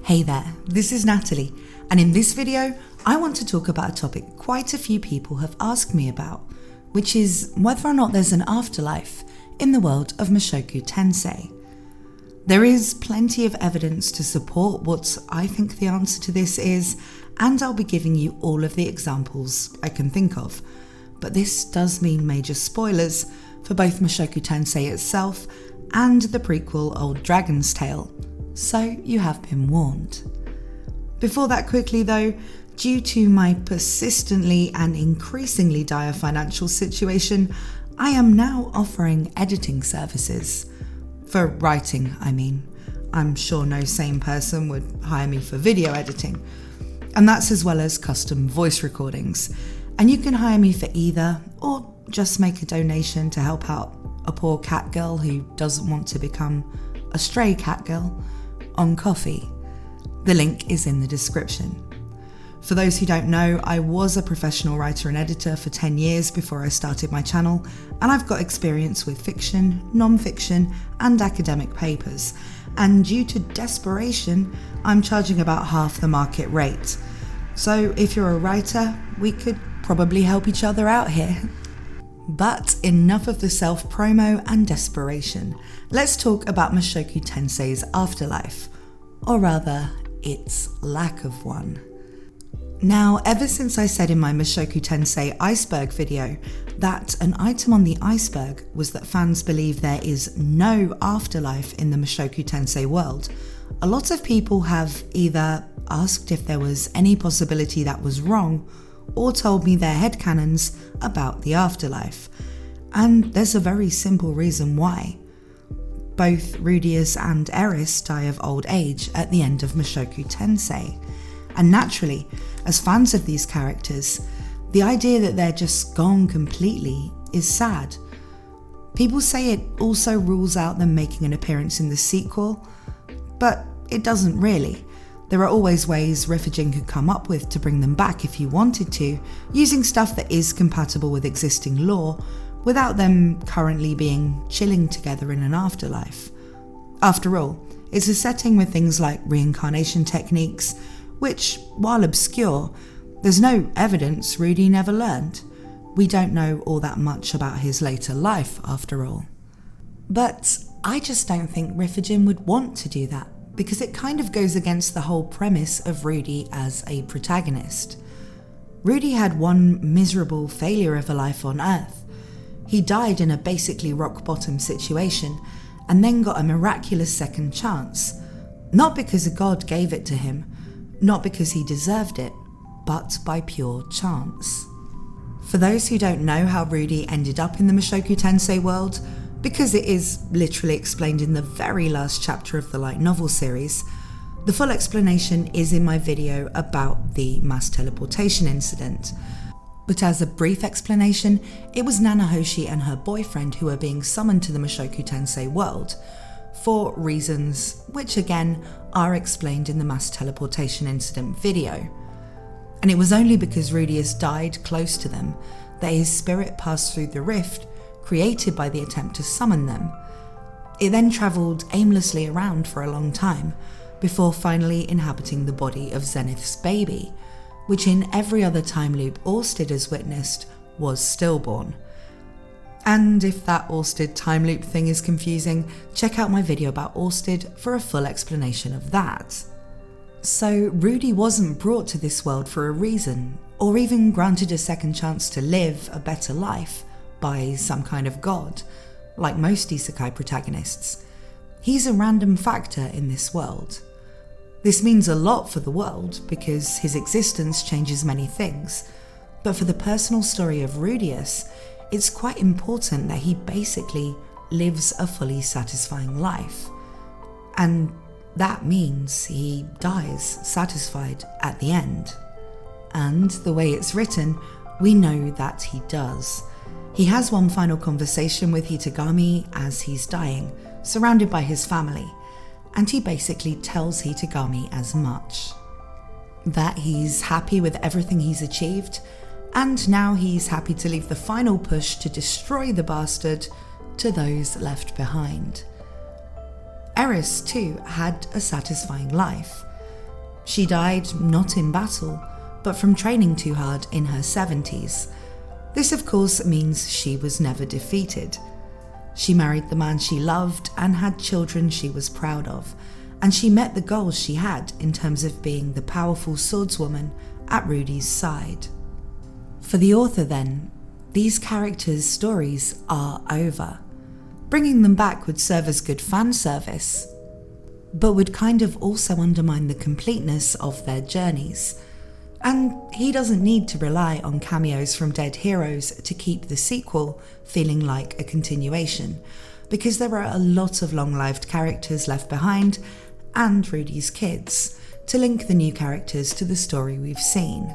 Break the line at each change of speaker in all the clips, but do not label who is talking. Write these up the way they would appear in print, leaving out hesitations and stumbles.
Hey there, this is Natalie, and in this video, I want to talk about a topic quite a few people have asked me about, which is whether or not there's an afterlife in the world of Mushoku Tensei. There is plenty of evidence to support what I think the answer to this is, and I'll be giving you all of the examples I can think of. But this does mean major spoilers for both Mushoku Tensei itself and the prequel Old Dragon's Tale, so you have been warned. Before that, quickly though, due to my persistently and increasingly dire financial situation, I am now offering editing services. For writing, I mean. I'm sure no sane person would hire me for video editing. And that's as well as custom voice recordings. And you can hire me for either, or just make a donation to help out a poor cat girl who doesn't want to become a stray cat girl on Ko-fi. The link is in the description. For those who don't know, I was a professional writer and editor for 10 years before I started my channel, and I've got experience with fiction, non-fiction, and academic papers. And due to desperation, I'm charging about half the market rate. So if you're a writer, we could probably help each other out here. But enough of the self-promo and desperation. Let's talk about Mushoku Tensei's afterlife, or rather, its lack of one. Now, ever since I said in my Mushoku Tensei iceberg video that an item on the iceberg was that fans believe there is no afterlife in the Mushoku Tensei world, a lot of people have either asked if there was any possibility that was wrong, or told me their headcanons about the afterlife. And there's a very simple reason why. Both Rudeus and Eris die of old age at the end of Mushoku Tensei. And naturally, as fans of these characters, the idea that they're just gone completely is sad. People say it also rules out them making an appearance in the sequel, but it doesn't really. There are always ways Rifujin could come up with to bring them back if he wanted to, using stuff that is compatible with existing lore, without them currently being chilling together in an afterlife. After all, it's a setting with things like reincarnation techniques, which, while obscure, there's no evidence Rudy never learned. We don't know all that much about his later life, after all. But I just don't think Rifujin would want to do that, because it kind of goes against the whole premise of Rudy as a protagonist. Rudy had one miserable failure of a life on Earth. He died in a basically rock-bottom situation, and then got a miraculous second chance. Not because a god gave it to him, not because he deserved it, but by pure chance. For those who don't know how Rudy ended up in the Mushoku Tensei world, because it is literally explained in the very last chapter of the light novel series, the full explanation is in my video about the mass teleportation incident. But as a brief explanation, it was Nanahoshi and her boyfriend who were being summoned to the Mushoku Tensei world, for reasons which again are explained in the mass teleportation incident video. And it was only because Rudeus died close to them that his spirit passed through the rift created by the attempt to summon them. It then travelled aimlessly around for a long time, before finally inhabiting the body of Zenith's baby, which in every other time loop Orsted has witnessed was stillborn. And if that Orsted time loop thing is confusing, check out my video about Orsted for a full explanation of that. So Rudy wasn't brought to this world for a reason, or even granted a second chance to live a better life by some kind of god, like most isekai protagonists. He's a random factor in this world. This means a lot for the world because his existence changes many things, but for the personal story of Rudeus, it's quite important that he basically lives a fully satisfying life. And that means he dies satisfied at the end. And the way it's written, we know that he does. He has one final conversation with Hitagami as he's dying, surrounded by his family, and he basically tells Hitagami as much. That he's happy with everything he's achieved, and now he's happy to leave the final push to destroy the bastard to those left behind. Eris, too, had a satisfying life. She died not in battle, but from training too hard in her 70s. This of course means she was never defeated. She married the man she loved and had children she was proud of, and she met the goals she had in terms of being the powerful swordswoman at Rudy's side. For the author then, these characters' stories are over. Bringing them back would serve as good fan service, but would kind of also undermine the completeness of their journeys. And he doesn't need to rely on cameos from dead heroes to keep the sequel feeling like a continuation, because there are a lot of long-lived characters left behind, and Rudy's kids, to link the new characters to the story we've seen.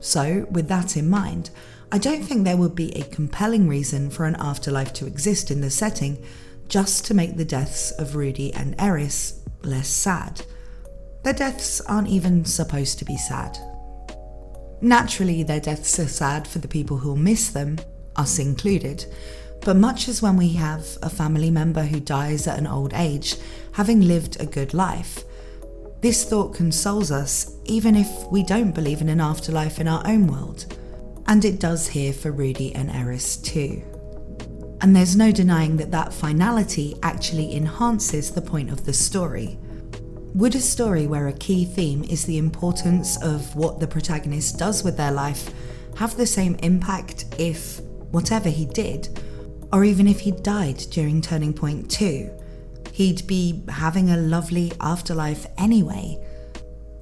So, with that in mind, I don't think there would be a compelling reason for an afterlife to exist in the setting just to make the deaths of Rudy and Eris less sad. Their deaths aren't even supposed to be sad. Naturally, their deaths are sad for the people who'll miss them, us included, but much as when we have a family member who dies at an old age, having lived a good life, this thought consoles us even if we don't believe in an afterlife in our own world. And it does here for Rudy and Eris too. And there's no denying that that finality actually enhances the point of the story. Would a story where a key theme is the importance of what the protagonist does with their life have the same impact if, whatever he did, or even if he died during Turning Point 2, he'd be having a lovely afterlife anyway?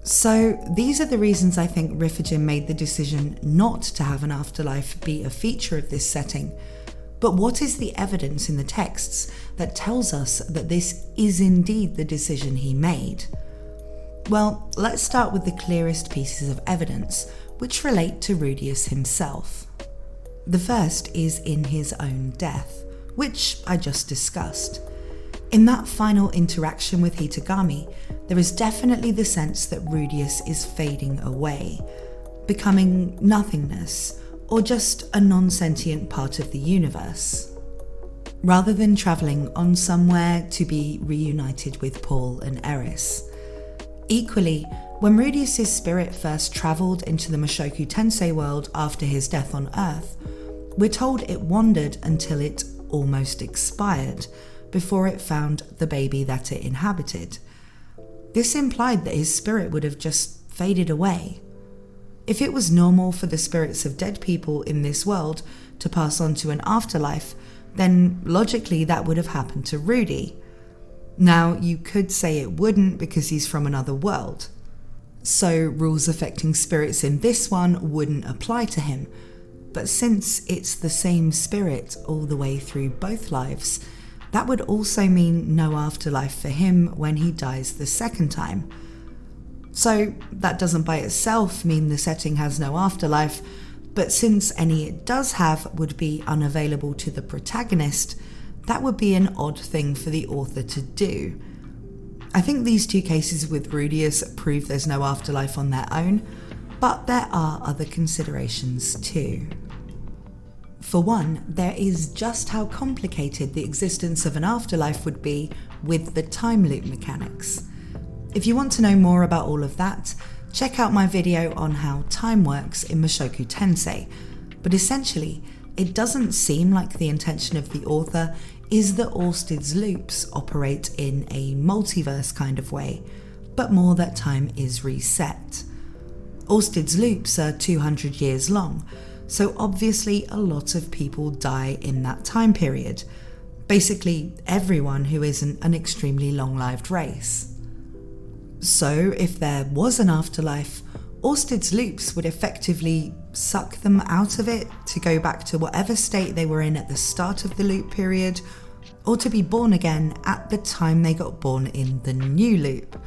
So these are the reasons I think Rifujin made the decision not to have an afterlife be a feature of this setting. But what is the evidence in the texts that tells us that this is indeed the decision he made? Well, let's start with the clearest pieces of evidence, which relate to Rudeus himself. The first is in his own death, which I just discussed. In that final interaction with Hitagami, there is definitely the sense that Rudeus is fading away, becoming nothingness, or just a non-sentient part of the universe, rather than travelling on somewhere to be reunited with Paul and Eris. Equally, when Rudeus' spirit first travelled into the Mushoku Tensei world after his death on Earth, we're told it wandered until it almost expired, before it found the baby that it inhabited. This implied that his spirit would have just faded away. If it was normal for the spirits of dead people in this world to pass on to an afterlife, then logically that would have happened to Rudy. Now, you could say it wouldn't because he's from another world. So rules affecting spirits in this one wouldn't apply to him. But since it's the same spirit all the way through both lives, that would also mean no afterlife for him when he dies the second time. So that doesn't by itself mean the setting has no afterlife, but since any it does have would be unavailable to the protagonist, that would be an odd thing for the author to do. I think these two cases with Rudeus prove there's no afterlife on their own, but there are other considerations too. For one, there is just how complicated the existence of an afterlife would be with the time loop mechanics. If you want to know more about all of that, check out my video on how time works in Mushoku Tensei, but essentially, it doesn't seem like the intention of the author is that Orsted's loops operate in a multiverse kind of way, but more that time is reset. Orsted's loops are 200 years long, so obviously a lot of people die in that time period. Basically, everyone who isn't an extremely long-lived race. So, if there was an afterlife, Orsted's loops would effectively suck them out of it to go back to whatever state they were in at the start of the loop period, or to be born again at the time they got born in the new loop.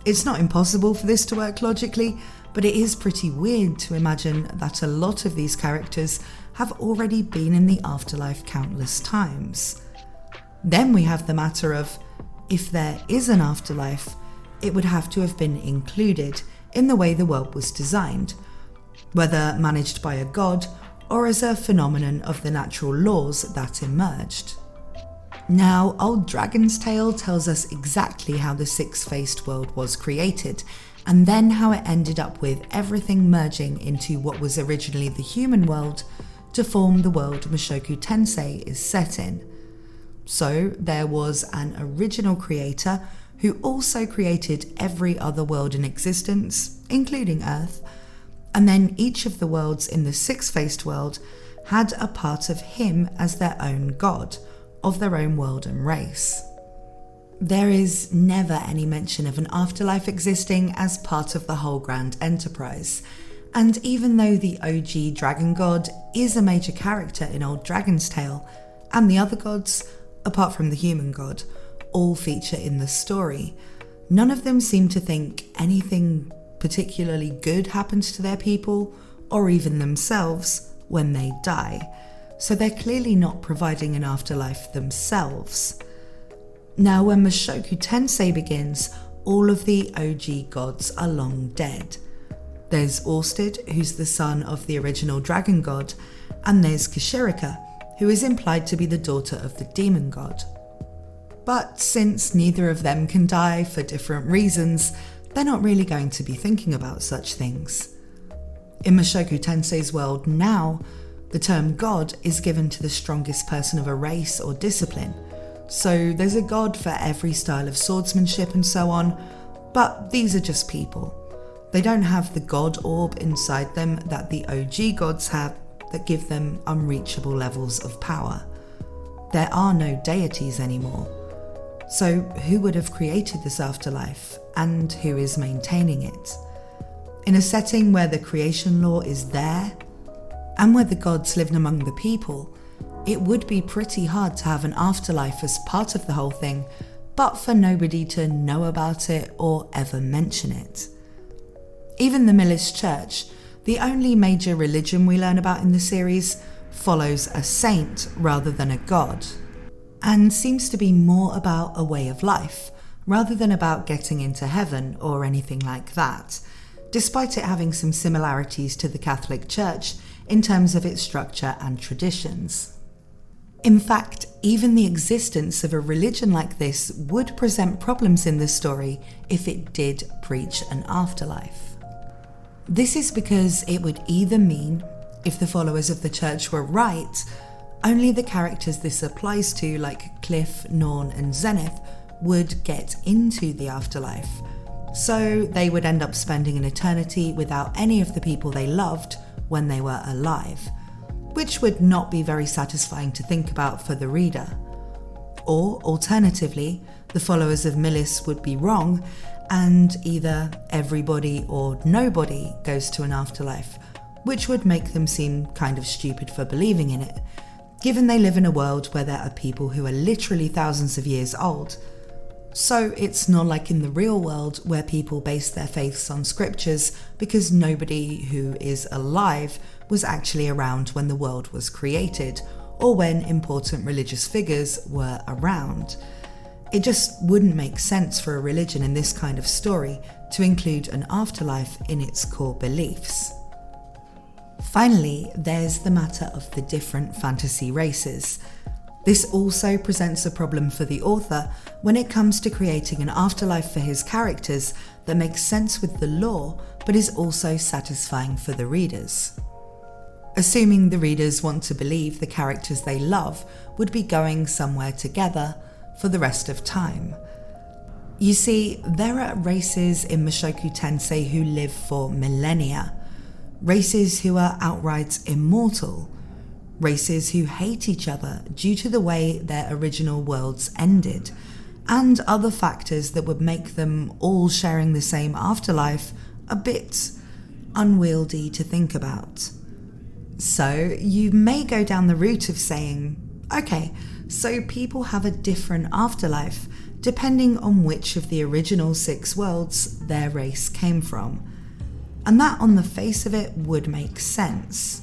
It's not impossible for this to work logically, but it is pretty weird to imagine that a lot of these characters have already been in the afterlife countless times. Then we have the matter of, if there is an afterlife, it would have to have been included in the way the world was designed, whether managed by a god or as a phenomenon of the natural laws that emerged. Now, Old Dragon's Tale tells us exactly how the six-faced world was created, and then how it ended up with everything merging into what was originally the human world to form the world Mushoku Tensei is set in. So there was an original creator who also created every other world in existence, including Earth, and then each of the worlds in the six-faced world had a part of him as their own god, of their own world and race. There is never any mention of an afterlife existing as part of the whole grand enterprise, and even though the OG dragon god is a major character in Old Dragon's Tale, and the other gods, apart from the human god, all feature in the story, none of them seem to think anything particularly good happens to their people, or even themselves, when they die, so they're clearly not providing an afterlife themselves. Now, when Mushoku Tensei begins, all of the OG gods are long dead. There's Orsted, who's the son of the original dragon god, and there's Kishirika, who is implied to be the daughter of the demon god. But since neither of them can die for different reasons, they're not really going to be thinking about such things. In Mushoku Tensei's world now, the term god is given to the strongest person of a race or discipline. So there's a god for every style of swordsmanship and so on, but these are just people. They don't have the god orb inside them that the OG gods have that give them unreachable levels of power. There are no deities anymore. So who would have created this afterlife, and who is maintaining it? In a setting where the creation law is there, and where the gods lived among the people, it would be pretty hard to have an afterlife as part of the whole thing, but for nobody to know about it or ever mention it. Even the Millis Church, the only major religion we learn about in the series, follows a saint rather than a god, and seems to be more about a way of life, rather than about getting into heaven or anything like that, despite it having some similarities to the Catholic Church in terms of its structure and traditions. In fact, even the existence of a religion like this would present problems in the story if it did preach an afterlife. This is because it would either mean, if the followers of the church were right, only the characters this applies to, like Cliff, Norn, and Zenith, would get into the afterlife. So they would end up spending an eternity without any of the people they loved when they were alive, which would not be very satisfying to think about for the reader. Or, alternatively, the followers of Millis would be wrong, and either everybody or nobody goes to an afterlife, which would make them seem kind of stupid for believing in it, given they live in a world where there are people who are literally thousands of years old. So it's not like in the real world where people base their faiths on scriptures because nobody who is alive was actually around when the world was created or when important religious figures were around. It just wouldn't make sense for a religion in this kind of story to include an afterlife in its core beliefs. Finally, there's the matter of the different fantasy races. This also presents a problem for the author when it comes to creating an afterlife for his characters that makes sense with the lore but is also satisfying for the readers. Assuming the readers want to believe the characters they love would be going somewhere together for the rest of time. You see, there are races in Mushoku Tensei who live for millennia, races who are outright immortal, races who hate each other due to the way their original worlds ended, and other factors that would make them all sharing the same afterlife a bit unwieldy to think about. So you may go down the route of saying, okay, so people have a different afterlife depending on which of the original 6 worlds their race came from. And that on the face of it would make sense.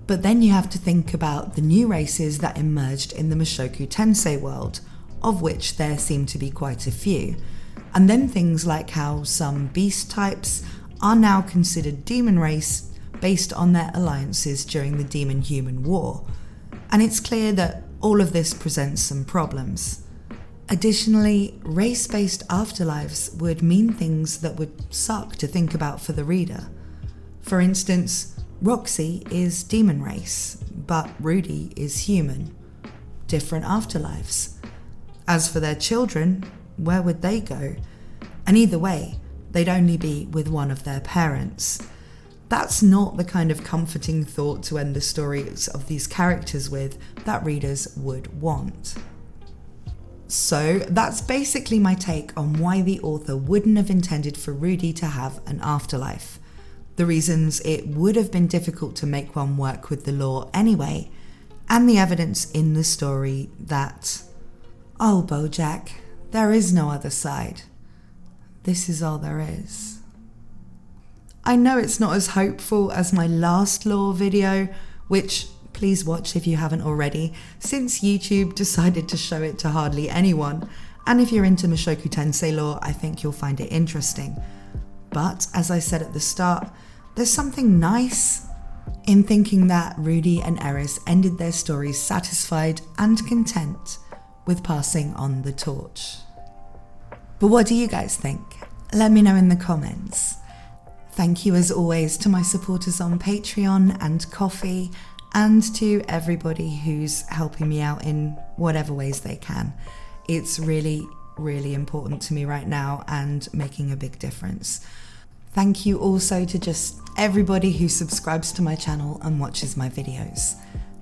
But then you have to think about the new races that emerged in the Mushoku Tensei world, of which there seem to be quite a few. And then things like how some beast types are now considered demon race based on their alliances during the demon-human war. And it's clear that all of this presents some problems. Additionally, race-based afterlives would mean things that would suck to think about for the reader. For instance, Roxy is demon race, but Rudy is human. Different afterlives. As for their children, where would they go? And either way, they'd only be with one of their parents. That's not the kind of comforting thought to end the stories of these characters with that readers would want. So that's basically my take on why the author wouldn't have intended for Rudy to have an afterlife. The reasons it would have been difficult to make one work with the lore anyway, and the evidence in the story that, oh Bojack, there is no other side. This is all there is. I know it's not as hopeful as my last lore video, which please watch if you haven't already, since YouTube decided to show it to hardly anyone, and if you're into Mushoku Tensei lore, I think you'll find it interesting. But as I said at the start, there's something nice in thinking that Rudy and Eris ended their stories satisfied and content with passing on the torch. But what do you guys think? Let me know in the comments. Thank you as always to my supporters on Patreon and Ko-fi, and to everybody who's helping me out in whatever ways they can. It's really, really important to me right now and making a big difference. Thank you also to just everybody who subscribes to my channel and watches my videos.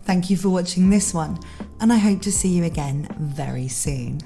Thank you for watching this one, and I hope to see you again very soon.